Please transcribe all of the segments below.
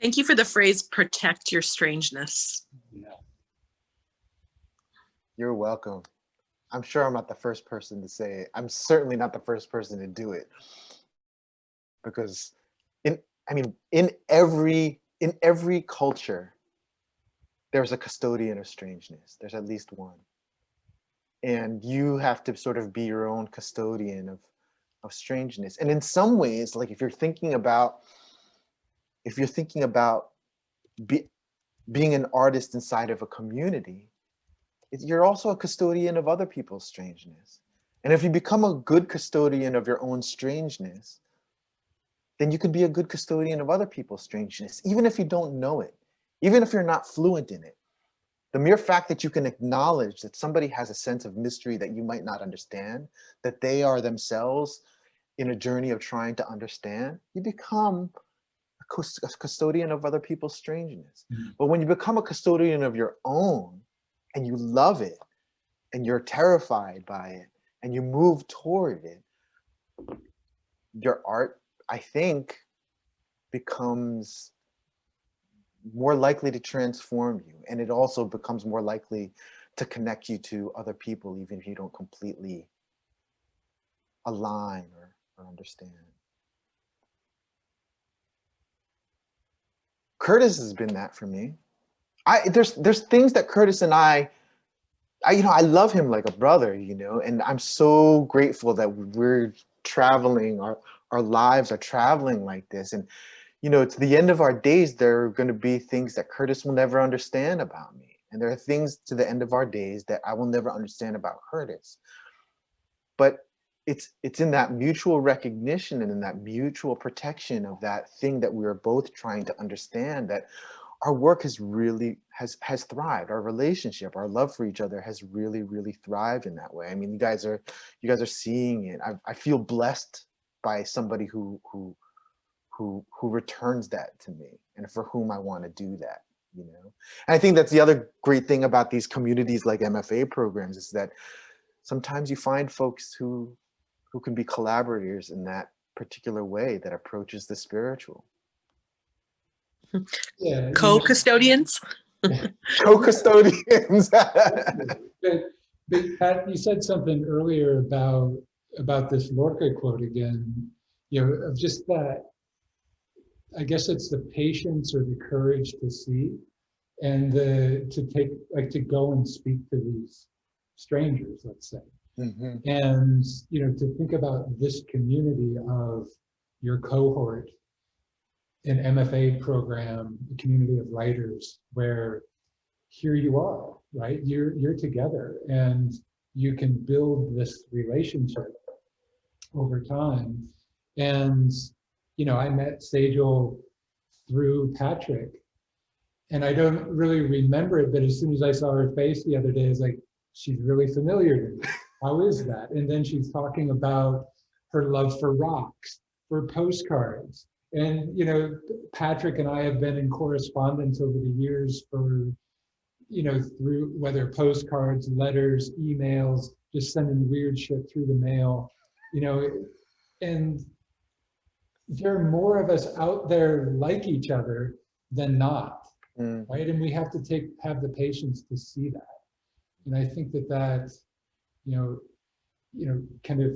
Thank you for the phrase, protect your strangeness. Yeah. You're welcome. I'm sure I'm not the first person to say it. I'm certainly not the first person to do it. Because in every culture, there's a custodian of strangeness. There's at least one. And you have to sort of be your own custodian of strangeness. And in some ways, like if you're thinking about being an artist inside of a community, you're also a custodian of other people's strangeness. And if you become a good custodian of your own strangeness, then you can be a good custodian of other people's strangeness, even if you don't know it, even if you're not fluent in it. The mere fact that you can acknowledge that somebody has a sense of mystery that you might not understand, that they are themselves in a journey of trying to understand, you become a custodian of other people's strangeness. Mm-hmm. But when you become a custodian of your own and you love it and you're terrified by it and you move toward it, your art, I think, becomes more likely to transform you. And it also becomes more likely to connect you to other people, even if you don't completely align or understand. Curtis has been that for me. There's things that Curtis and I love him like a brother, and I'm so grateful that we're traveling, our lives are traveling like this. And, to the end of our days, there are going to be things that Curtis will never understand about me. And there are things to the end of our days that I will never understand about Curtis. But it's in that mutual recognition and in that mutual protection of that thing that we are both trying to understand that our work has really has thrived. Our relationship, our love for each other has really, really thrived in that way. I mean, you guys are seeing it. I feel blessed by somebody who returns that to me and for whom I want to do that, And I think that's the other great thing about these communities like M.F.A. programs is that sometimes you find folks who can be collaborators in that particular way that approaches the spiritual. Yeah, co-custodians. Co-custodians. but Pat, you said something earlier about this Lorca quote again, of just that, I guess it's the patience or the courage to see and to go and speak to these strangers, let's say. Mm-hmm. And, to think about this community of your cohort, an MFA program, a community of writers where here you are, right? You're together and you can build this relationship over time. And, I met Sejal through Patrick, and I don't really remember it, but as soon as I saw her face the other day, I was like, she's really familiar to me. How is that? And then she's talking about her love for rocks, for postcards. And, Patrick and I have been in correspondence over the years for, through whether postcards, letters, emails, just sending weird shit through the mail, and there are more of us out there like each other than not, right? And we have to have the patience to see that. And I think that, kind of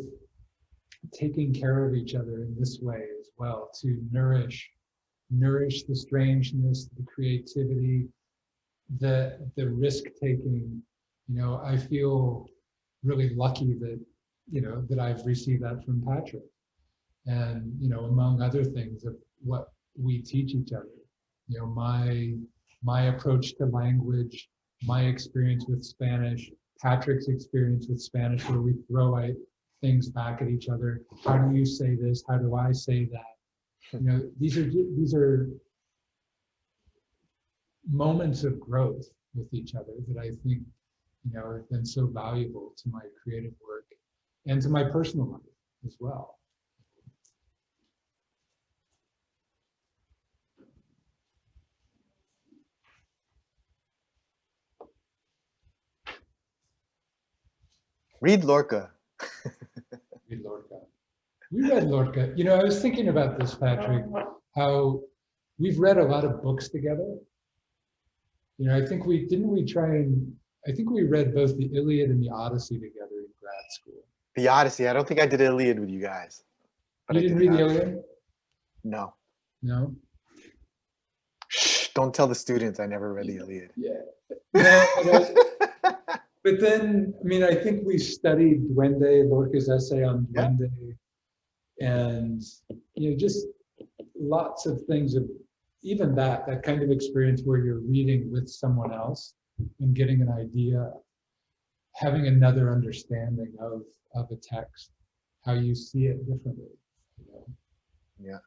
taking care of each other in this way as well, to nourish the strangeness, the creativity, the risk taking. I feel really lucky that, that I've received that from Patrick. And, among other things of what we teach each other, my approach to language, my experience with Spanish, Patrick's experience with Spanish, where we throw out things back at each other. How do you say this? How do I say that? These are moments of growth with each other that I think, have been so valuable to my creative work and to my personal life as well. Read Lorca. Read Lorca. We read Lorca. I was thinking about this, Patrick, how we've read a lot of books together. You know, I think I think we read both the Iliad and the Odyssey together in grad school. The Odyssey. I don't think I did Iliad with you guys, but You I did didn't read the Odyssey. Iliad? No. No? Shh, don't tell the students I never read the Iliad. Yeah. No, but then, I mean, I think we studied Duende, Lorca's essay on Yeah. Duende, and, you know, just lots of things of even that kind of experience where you're reading with someone else and getting an idea, having another understanding of a text, how you see it differently. You know? Yeah.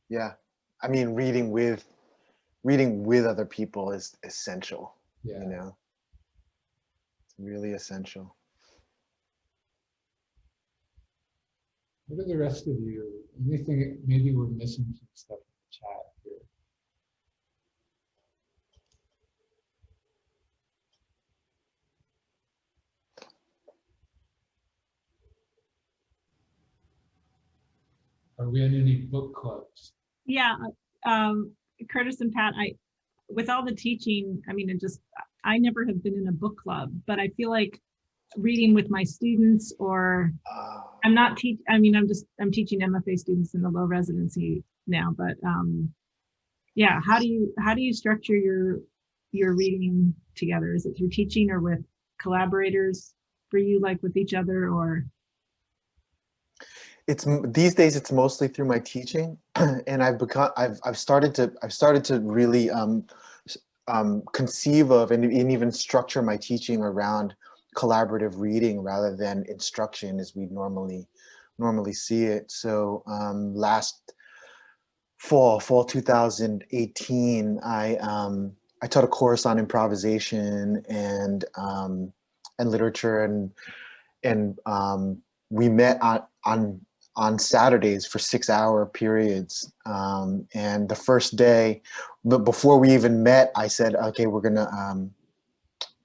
Yeah. I mean, reading with other people is essential. Yeah. You know, it's really essential. What are the rest of you? Anything, maybe we're missing some stuff in the chat here. Are we in any book clubs? Yeah, Curtis and Pat, with all the teaching, I mean, I never have been in a book club, but I feel like reading with my students, or I'm teaching M.F.A. students in the low residency now, but yeah, how do you structure your reading together? Is it through teaching or with collaborators for you, like with each other, or? It's these days it's mostly through my teaching, and I've started to really conceive of and even structure my teaching around collaborative reading rather than instruction as we normally see it. So last fall 2018, I taught a course on improvisation and literature, and we met on Saturdays for 6-hour periods. And the first day, but before we even met, I said, okay, we're gonna,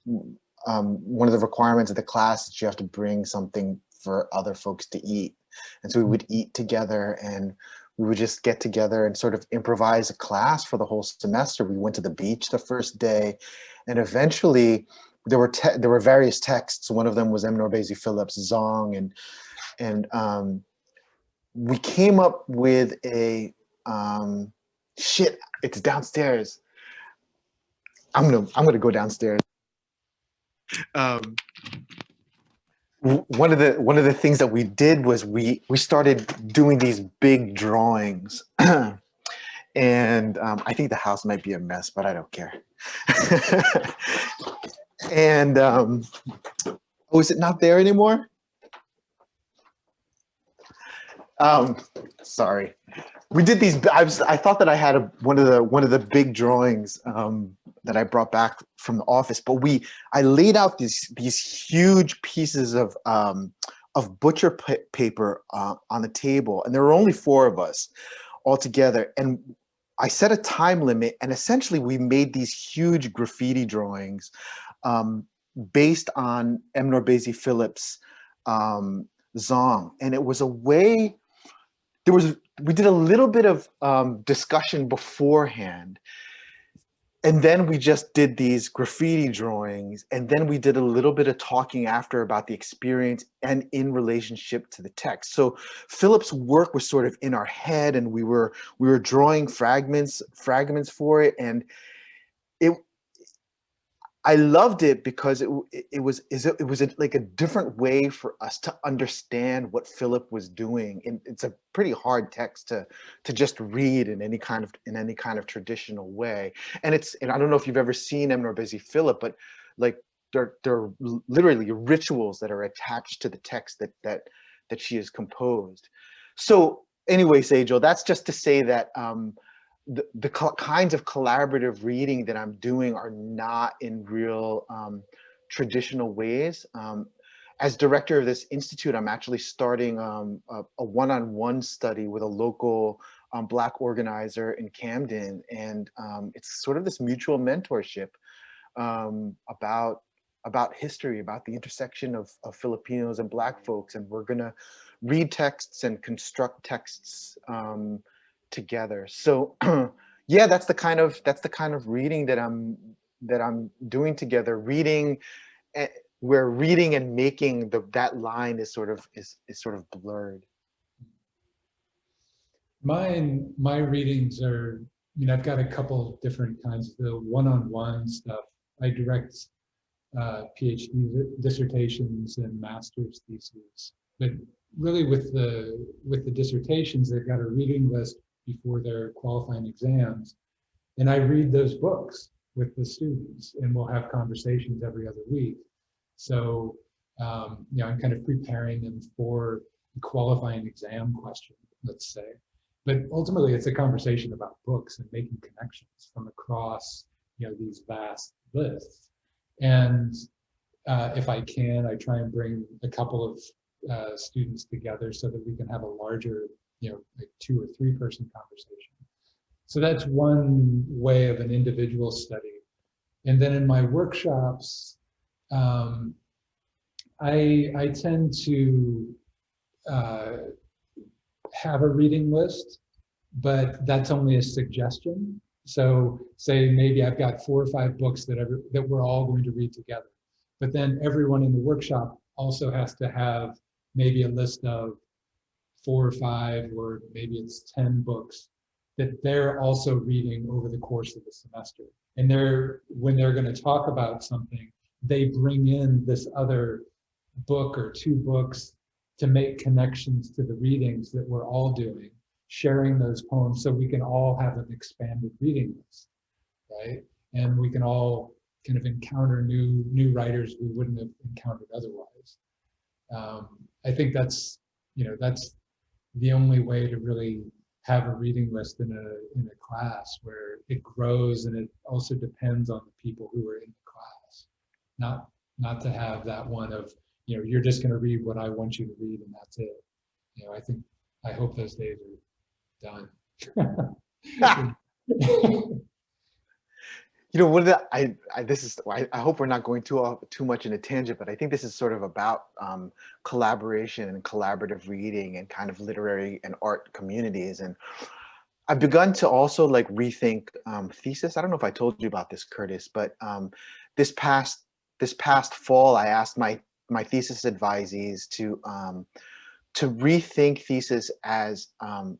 one of the requirements of the class is you have to bring something for other folks to eat. And so we would eat together, and we would just get together and sort of improvise a class for the whole semester. We went to the beach the first day, and eventually there were various texts. One of them was M. Norbezi Phillips' Zong, and we came up with a shit. It's downstairs. I'm gonna go downstairs. One of the things that we did was we started doing these big drawings, and I think the house might be a mess, but I don't care. And oh, is it not there anymore? Sorry. We did these. I thought that I had one of the big drawings that I brought back from the office, but I laid out these huge pieces of butcher paper on the table, and there were only 4 of us all together, and I set a time limit, and essentially we made these huge graffiti drawings based on M. Norbezi Phillips' Zong, and it was a way. We did a little bit of discussion beforehand, and then we just did these graffiti drawings, and then we did a little bit of talking after about the experience and in relationship to the text. So Philip's work was sort of in our head, and we were drawing fragments for it, and I loved it because it was like a different way for us to understand what Philip was doing. And it's a pretty hard text to just read in any kind of traditional way. And I don't know if you've ever seen M. Norbezi Philip, but like there are literally rituals that are attached to the text that she has composed. So anyway, Sejal, that's just to say that the kinds of collaborative reading that I'm doing are not in real traditional ways. As director of this institute, I'm actually starting a one-on-one study with a local Black organizer in Camden, and it's sort of this mutual mentorship about history, about the intersection of Filipinos and Black folks, and we're gonna read texts and construct texts together. So Yeah, that's the kind of reading that I'm doing together. Reading, eh, where reading and making that line is sort of blurred. My readings are, I've got a couple different kinds. The one-on-one stuff. I direct PhD dissertations and master's theses. But really, with the dissertations, they've got a reading list before their qualifying exams, and I read those books with the students, and we'll have conversations every other week. So, I'm kind of preparing them for the qualifying exam question, let's say. But ultimately, it's a conversation about books and making connections from across, these vast lists. And if I can, I try and bring a couple of students together so that we can have a larger, like 2 or 3 person conversation. So that's one way of an individual study. And then in my workshops, I tend to have a reading list, but that's only a suggestion. So say maybe I've got 4 or 5 books that we're all going to read together. But then everyone in the workshop also has to have maybe a list of 4 or 5, or maybe it's 10 books that they're also reading over the course of the semester. And when they're going to talk about something, they bring in this other book or 2 books to make connections to the readings that we're all doing, sharing those poems so we can all have an expanded reading list, right? And we can all kind of encounter new writers we wouldn't have encountered otherwise. I think that's the only way to really have a reading list in a class, where it grows, and it also depends on the people who are in the class. Not to have that one of, you're just going to read what I want you to read and that's it. I hope those days are done. I hope we're not going too much in a tangent, but I think this is sort of about collaboration and collaborative reading and kind of literary and art communities. And I've begun to also like rethink thesis. I don't know if I told you about this, Curtis, but this past fall, I asked my thesis advisees to rethink thesis as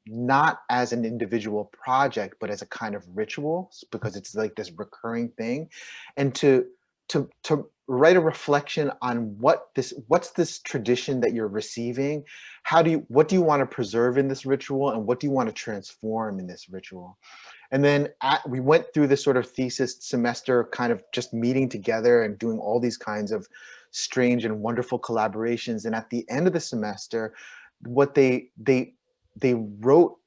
not as an individual project, but as a kind of ritual, because it's like this recurring thing, and to write a reflection on what's this tradition that you're receiving, what do you want to preserve in this ritual, and what do you want to transform in this ritual. And then we went through this sort of thesis semester, kind of just meeting together and doing all these kinds of strange and wonderful collaborations. And at the end of the semester, what they wrote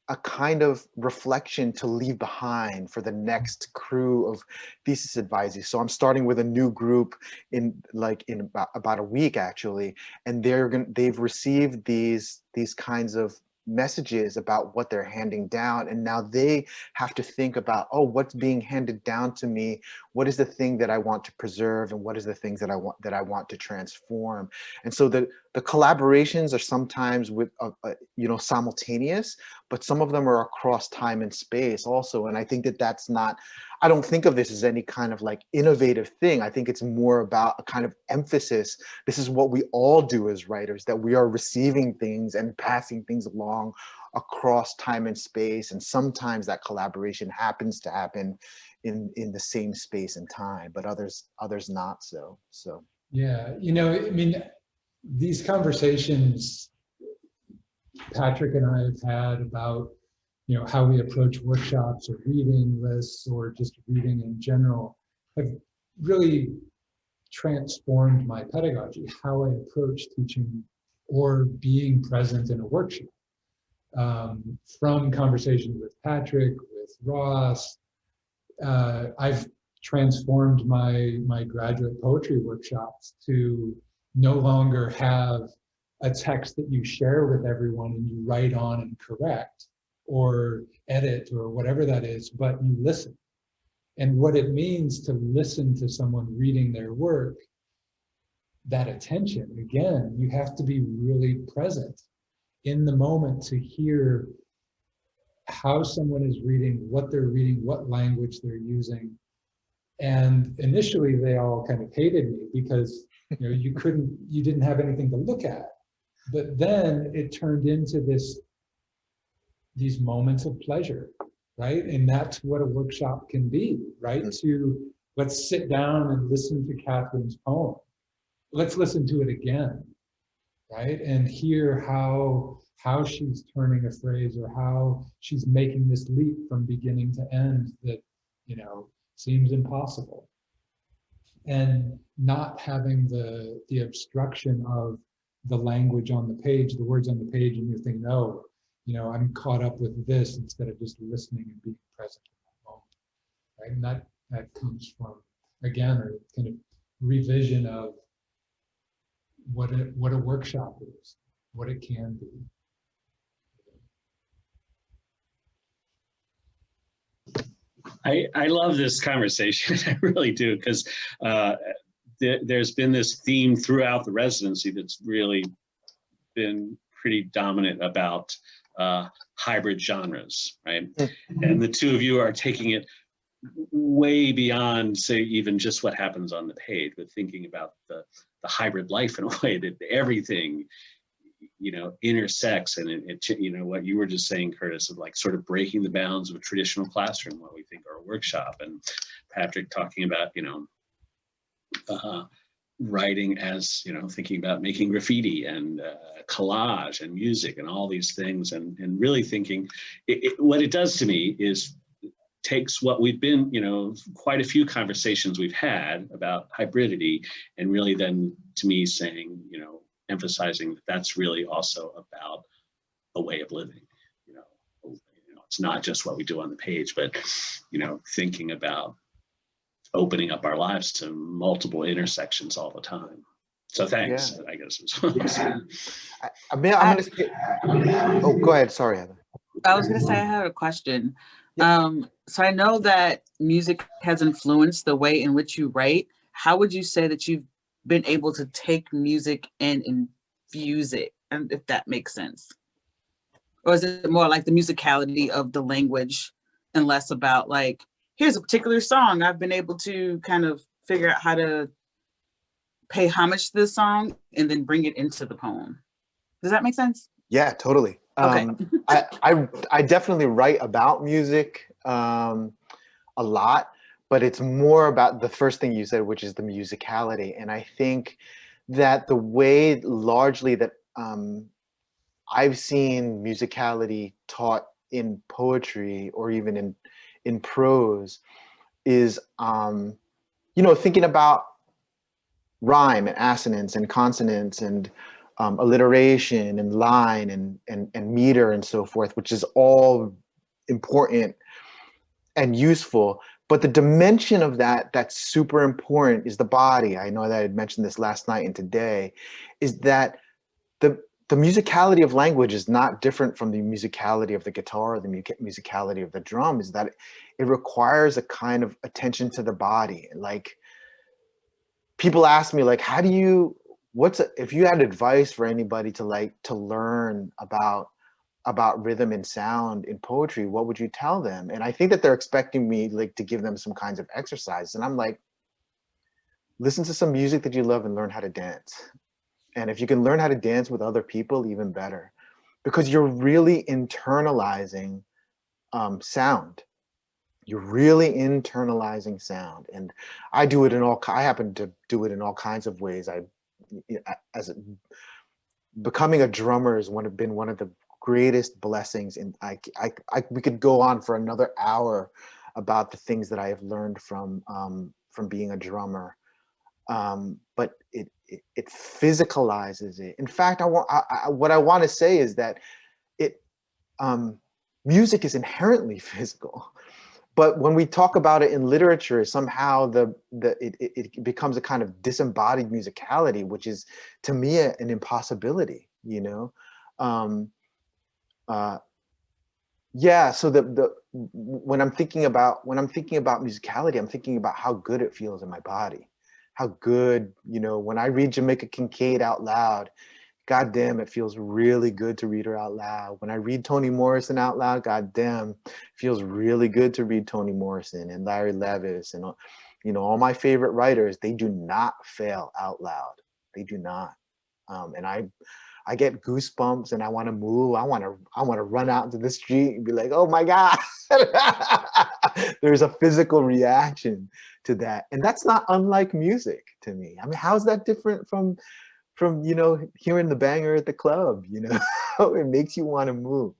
a kind of reflection to leave behind for the next crew of thesis advisees. So I'm starting with a new group in about a week actually, and they've received these kinds of messages about what they're handing down, and now they have to think about, oh, what's being handed down to me, what is the thing that I want to preserve, and what is the things that I want to transform. And so the collaborations are sometimes with simultaneous, but some of them are across time and space also. And I think that's not, I don't think of this as any kind of like innovative thing. I think it's more about a kind of emphasis. This is what we all do as writers, that we are receiving things and passing things along across time and space. And sometimes that collaboration happens to happen in the same space and time, but others not so. Yeah, these conversations Patrick and I have had about, how we approach workshops or reading lists or just reading in general have really transformed my pedagogy, how I approach teaching or being present in a workshop. From conversations with Patrick, with Ross, I've transformed my graduate poetry workshops to no longer have a text that you share with everyone and you write on and correct or edit or whatever that is, but you listen. And what it means to listen to someone reading their work, that attention, again, you have to be really present in the moment to hear how someone is reading, what they're reading, what language they're using. And initially they all kind of hated me because you didn't have anything to look at. But then it turned into these moments of pleasure, right? And that's what a workshop can be, right? To let's sit down and listen to Catherine's poem. Let's listen to it again, right? And hear how she's turning a phrase or how she's making this leap from beginning to end that, seems impossible. And not having the obstruction of the language on the page, the words on the page, and you're thinking, oh, I'm caught up with this instead of just listening and being present in that moment, right? And that comes from, again, a kind of revision of what a workshop is, what it can be. I love this conversation. I really do, because there's been this theme throughout the residency that's really been pretty dominant about hybrid genres, right? And the two of you are taking it way beyond, say, even just what happens on the page, but thinking about the hybrid life in a way that everything intersects. And it what you were just saying, Curtis, of like sort of breaking the bounds of a traditional classroom, what we think are a workshop, and Patrick talking about writing as thinking about making graffiti and collage and music and all these things, and really thinking what it does to me is takes what we've been, quite a few conversations we've had about hybridity, and really then to me saying, emphasizing that that's really also about a way of living. It's not just what we do on the page, but thinking about opening up our lives to multiple intersections all the time. So thanks, I guess is what I'm saying. I'm gonna say, oh, go ahead. Sorry, Heather. I was gonna say I have a question. So I know that music has influenced the way in which you write. How would you say that you've been able to take music and infuse it, and if that makes sense? Or is it more like the musicality of the language and less about like, here's a particular song I've been able to kind of figure out how to pay homage to the song and then bring it into the poem? Does that make sense? Yeah, totally. Okay. I definitely write about music a lot, but it's more about the first thing you said, which is the musicality. And I think that the way largely that I've seen musicality taught in poetry or even in prose is, thinking about rhyme and assonance and consonance and alliteration and line and meter and so forth, which is all important and useful. But the dimension of that's super important is the body. I know that I had mentioned this last night and today, is that the musicality of language is not different from the musicality of the guitar or the musicality of the drum, is that it requires a kind of attention to the body. Like, people ask me, like, if you had advice for anybody to learn about rhythm and sound in poetry, what would you tell them? And I think that they're expecting me like to give them some kinds of exercise. And I'm like, listen to some music that you love and learn how to dance. And if you can learn how to dance with other people, even better, because you're really internalizing sound. You're really internalizing sound. And I happen to do it in all kinds of ways. Becoming a drummer has been one of the greatest blessings. And we could go on for another hour about the things that I have learned from being a drummer. But it physicalizes it. In fact, what I want to say is that music is inherently physical. But when we talk about it in literature, somehow it becomes a kind of disembodied musicality, which is, to me, an impossibility. So when I'm thinking about musicality, I'm thinking about how good it feels in my body, how good, when I read Jamaica Kincaid out loud, God damn, it feels really good to read her out loud. When I read Toni Morrison out loud, God damn, it feels really good to read Toni Morrison and Larry Levis and, you know, all my favorite writers. They do not fail out loud. They do not. And I get goosebumps and I want to move. I want to run out into the street and be like, oh my God. There's a physical reaction to that. And that's not unlike music to me. I mean, how's that different from, you know, hearing the banger at the club, you know? It makes you want to move.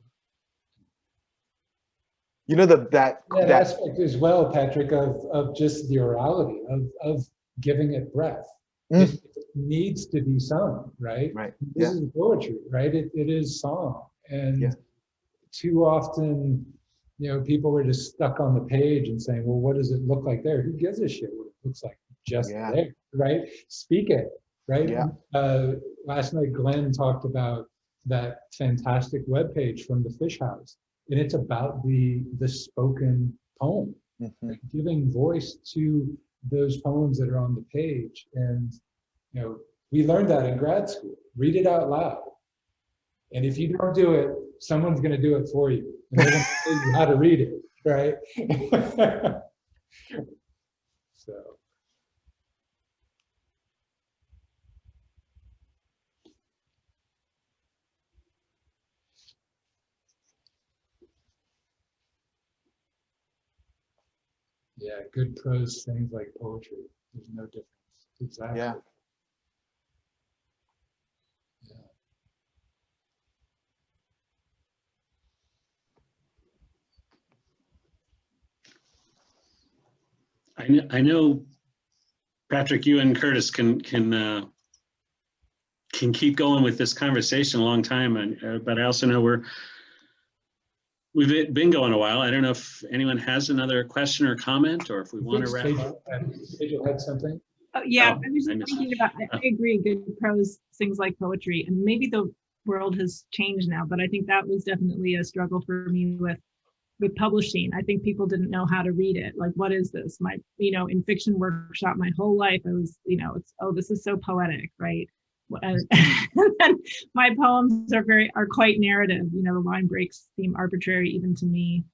You know, that aspect as well, Patrick, of just the orality, of giving it breath. It needs to be sung, right? Right. This is poetry, right? It is song. And too often, you know, people are just stuck on the page and saying, well, what does it look like there? Who gives a shit what it looks like just there, right? Speak it, right? Last night, Glenn talked about that fantastic webpage from the Fish House, and it's about the spoken poem, like giving voice to those poems that are on the page. And, you know, we learned that in grad school. Read it out loud. And if you don't do it, someone's going to do it for you. And they're going to tell you how to read it, right? So. Yeah, good prose things like poetry. There's no difference. Exactly. Yeah. I know, Patrick, you and Curtis can keep going with this conversation a long time, but I also know we've been going a while. I don't know if anyone has another question or comment, or if we want to wrap up. Sejal had something. Oh, yeah, I was just thinking about, I agree, good prose, things like poetry, and maybe the world has changed now, but I think that was definitely a struggle for me with publishing. I think people didn't know how to read it. Like, what is this? My, you know, in fiction workshop, my whole life, I was, you know, it's, oh, this is so poetic, right? And then my poems are quite narrative. You know, the line breaks seem arbitrary even to me.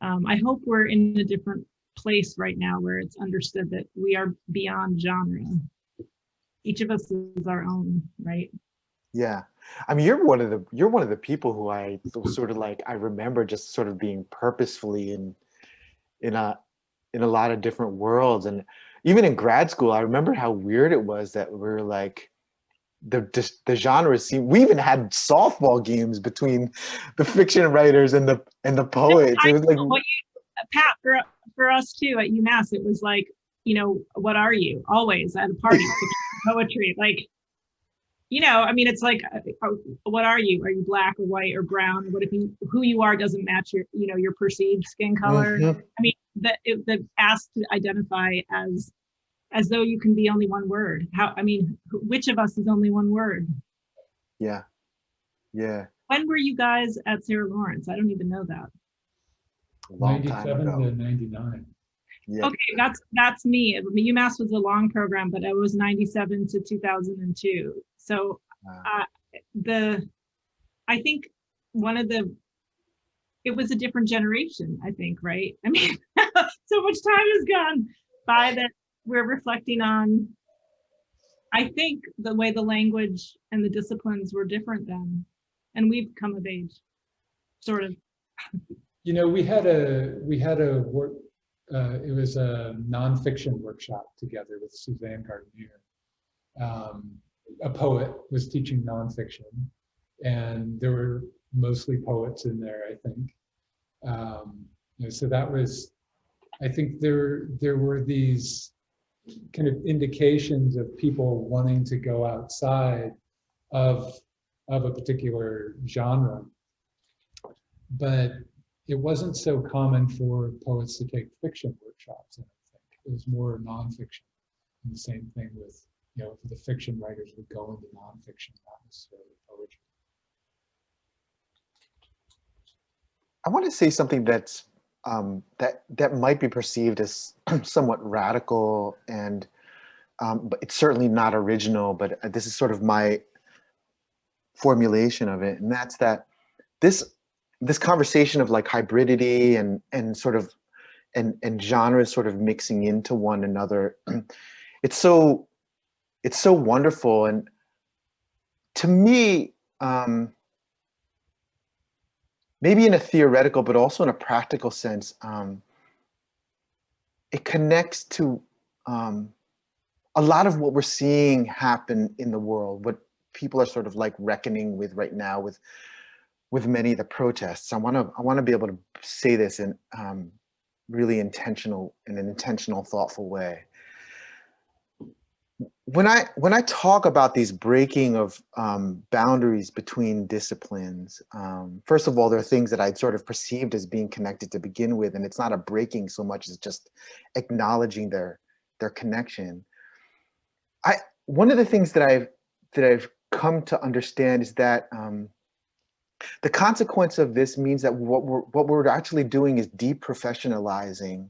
I hope we're in a different place right now where it's understood that we are beyond genre. Each of us is our own, right? Yeah. I mean, you're one of the people who I sort of like, I remember just sort of being purposefully in a lot of different worlds. And even in grad school, I remember how weird it was that we were like, the genres seem, we even had softball games between the fiction writers and the poets. It was like, well, Pat, for us too at UMass, it was like, you know, what are you? Always at a party, poetry, like, you know, I mean, it's like, what are you? Are you black or white or brown? What if who you are doesn't match your, you know, your perceived skin color? I mean, the asked to identify as though you can be only one word. I mean, which of us is only one word? Yeah. Yeah. When were you guys at Sarah Lawrence? I don't even know that. Long time 97 ago. to 99. Yeah. Okay, that's me. UMass was a long program, but it was 97 to 2002. So I think it was a different generation, I think, right? I mean, so much time has gone by that we're reflecting on, I think, the way the language and the disciplines were different then, and we've come of age, sort of. You know, we had a work, it was a nonfiction workshop together with Suzanne Gardner. A poet was teaching nonfiction, and there were mostly poets in there, I think. You know, so that was, I think there were these kind of indications of people wanting to go outside of a particular genre, but it wasn't so common for poets to take fiction workshops. I don't think it was more nonfiction. And the same thing with, you know, the fiction writers would go into nonfiction, not necessarily poetry. I want to say something that's that might be perceived as somewhat radical, and but it's certainly not original. But this is sort of my formulation of it, and that's that this conversation of like hybridity and sort of and genres sort of mixing into one another, it's so wonderful. And to me, maybe in a theoretical but also in a practical sense, it connects to a lot of what we're seeing happen in the world, what people are sort of like reckoning with right now with many of the protests. I want to be able to say this in really in an intentional, thoughtful way. When I talk about these breaking of boundaries between disciplines, first of all, there are things that I'd sort of perceived as being connected to begin with, and it's not a breaking so much as just acknowledging their connection. One of the things that I've come to understand is that the consequence of this means that what we're actually doing is deprofessionalizing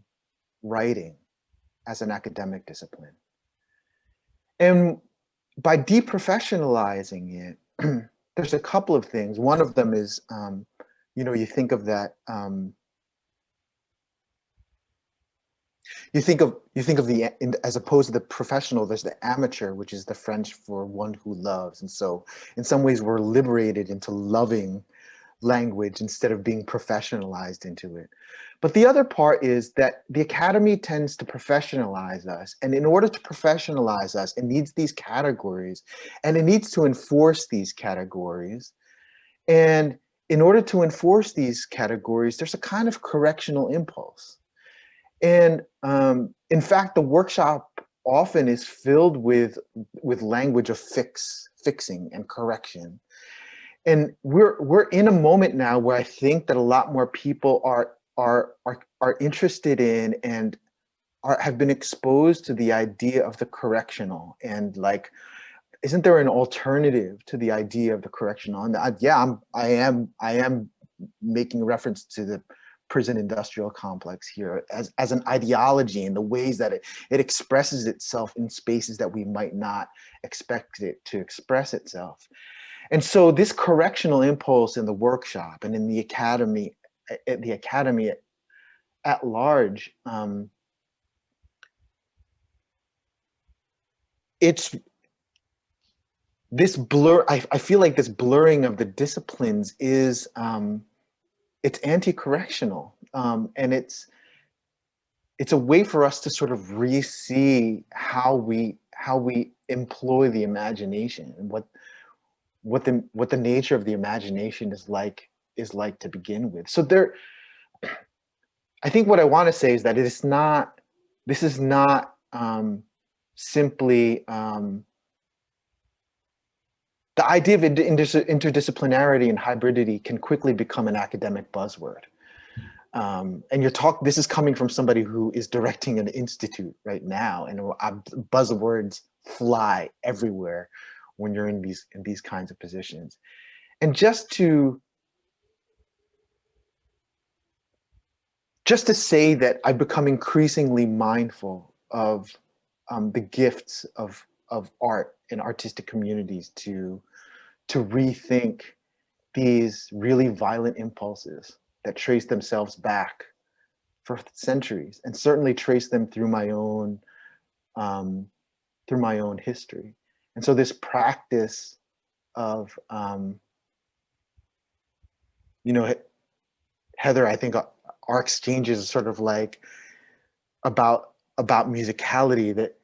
writing as an academic discipline. And by deprofessionalizing it, there's a couple of things. One of them is, you think of that. You think of as opposed to the professional, there's the amateur, which is the French for one who loves. And so in some ways we're liberated into loving language instead of being professionalized into it. But the other part is that the academy tends to professionalize us. And in order to professionalize us, it needs these categories and it needs to enforce these categories. And in order to enforce these categories, there's a kind of correctional impulse. And in fact, the workshop often is filled with language of fixing and correction. And we're in a moment now where I think that a lot more people are interested in and have been exposed to the idea of the correctional, and like, isn't there an alternative to the idea of the correctional? And I am making reference to the prison industrial complex here as an ideology in the ways that it expresses itself in spaces that we might not expect it to express itself. And so this correctional impulse in the workshop and in the academy at large, it's this blur. I feel like this blurring of the disciplines is it's anti-correctional, and it's a way for us to sort of re-see how we employ the imagination and what the nature of the imagination is like to begin with. So I think what I want to say is that this is not simply the idea of interdisciplinarity and hybridity can quickly become an academic buzzword. And this is coming from somebody who is directing an institute right now, and buzzwords fly everywhere when you're in these kinds of positions. And just to say that I've become increasingly mindful of the gifts of art and artistic communities to rethink these really violent impulses that trace themselves back for centuries, and certainly trace them through my own history. And so this practice of Heather, I think our exchanges are sort of like about musicality, that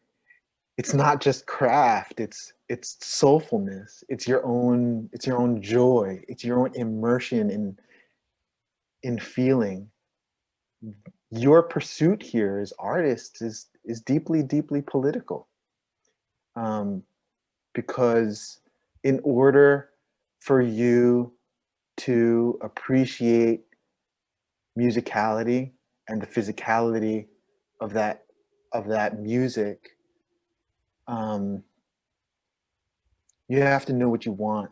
it's not just craft, it's soulfulness, it's your own joy, it's your own immersion in feeling. Your pursuit here as artists is deeply, deeply political, because in order for you to appreciate musicality and the physicality of that music, you have to know what you want,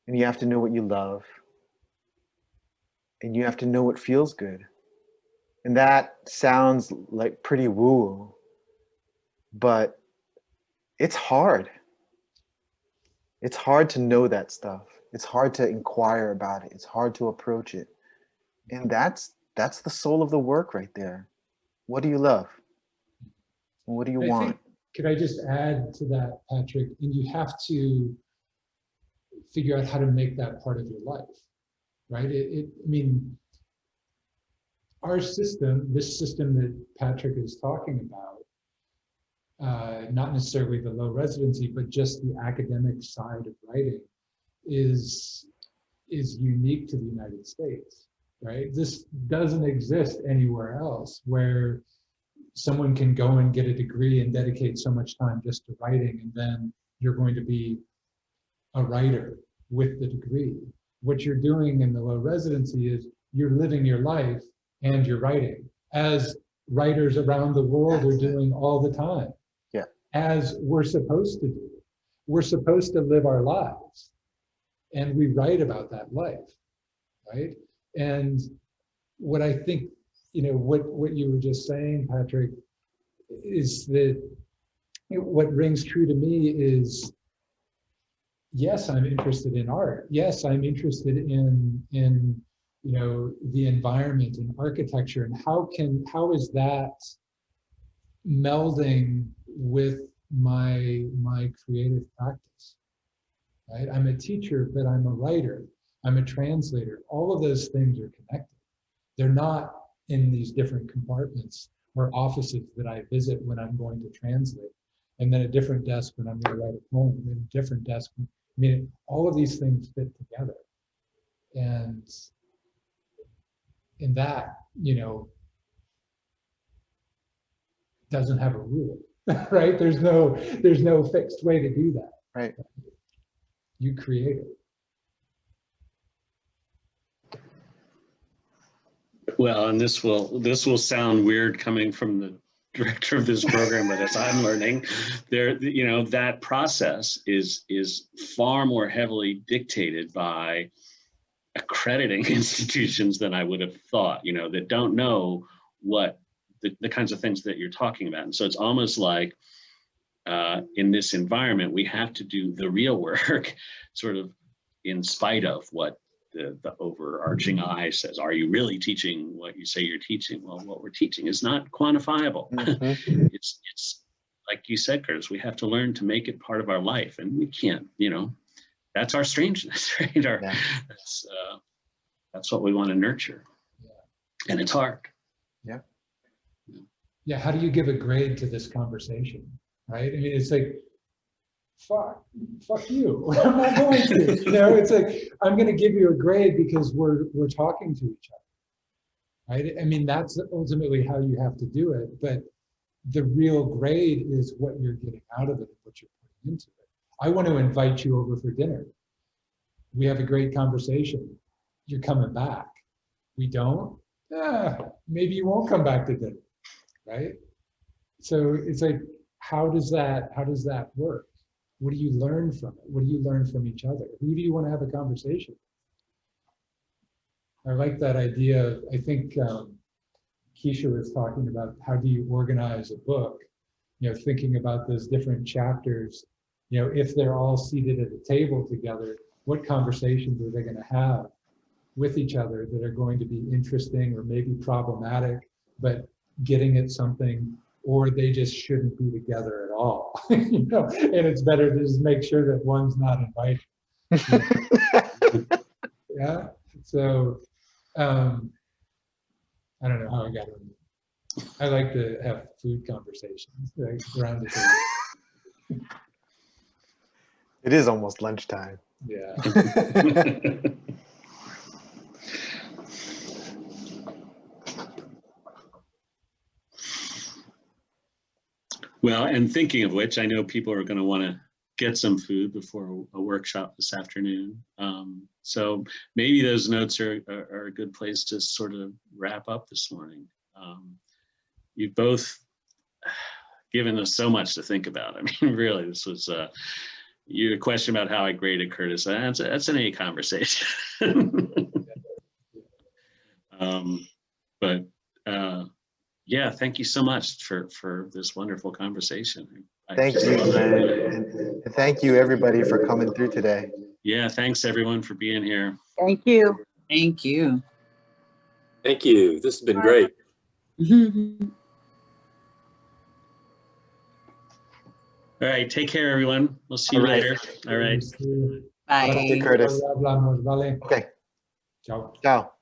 and you have to know what you love, and you have to know what feels good. And that sounds like pretty woo, but it's hard. It's hard to know that stuff. It's hard to inquire about it. It's hard to approach it. And that's the soul of the work right there. What do you love? And what do you I want? think, could I just add to that, Patrick? And you have to figure out how to make that part of your life, right? I mean, our system, this system that Patrick is talking about, not necessarily the low residency, but just the academic side of writing, is unique to the United States, right? This doesn't exist anywhere else, where someone can go and get a degree and dedicate so much time just to writing, and then you're going to be a writer with the degree. What you're doing in the low residency is you're living your life and you're writing, as writers around the world are doing all the time. Yeah. As we're supposed to do. We're supposed to live our lives, and we write about that life, right? And what I think, what you were just saying, Patrick, is that what rings true to me is, yes, I'm interested in art. Yes, I'm interested in the environment and architecture, and how is that melding with my creative practice, right? I'm a teacher, but I'm a writer. I'm a translator. All of those things are connected. They're not in these different compartments or offices that I visit when I'm going to translate, and then a different desk when I'm going to write a poem, and then a different desk. I mean, all of these things fit together. And in that, doesn't have a rule, right? There's no fixed way to do that. Right. You create it. Well, and this will sound weird coming from the director of this program, but as I'm learning, that process is far more heavily dictated by accrediting institutions than I would have thought, that don't know what the kinds of things that you're talking about. And so it's almost like in this environment, we have to do the real work sort of in spite of what the overarching eye says. Are you really teaching what you say you're teaching? Well, what we're teaching is not quantifiable. Mm-hmm. It's like you said, Curtis, we have to learn to make it part of our life, and we can't, that's our strangeness, right? Yeah. That's what we want to nurture. Yeah. And it's hard. Yeah. Yeah, how do you give a grade to this conversation, right? I mean, it's like, fuck you. I'm not going to. It's like, I'm going to give you a grade because we're talking to each other, right? I mean, that's ultimately how you have to do it. But the real grade is what you're getting out of it and what you're putting into it. I want to invite you over for dinner. We have a great conversation. You're coming back. We don't? Maybe you won't come back to dinner, right? So it's like, how does that work? What do you learn from it? What do you learn from each other? Who do you want to have a conversation with? I like that idea. I think Keisha was talking about how do you organize a book, thinking about those different chapters, if they're all seated at a table together, what conversations are they going to have with each other that are going to be interesting or maybe problematic, but getting at something, or they just shouldn't be together at all. And it's better to just make sure that one's not invited. Yeah. So I don't know how I got on. I like to have food conversations around the table. It is almost lunchtime. Yeah. Well, and thinking of which, I know people are going to want to get some food before a workshop this afternoon. So maybe those notes are a good place to sort of wrap up this morning. You've both given us so much to think about. I mean, really, this was your question about how I graded Curtis. That's an A conversation. But yeah, thank you so much for this wonderful conversation. Thank you, man. And thank you, everybody, for coming through today. Yeah, thanks everyone for being here. Thank you. Thank you. Thank you. This has been great. All right, take care, everyone. We'll see you All right. later. All right. Bye. Curtis. Hablamos, vale. Okay. Chao. Ciao.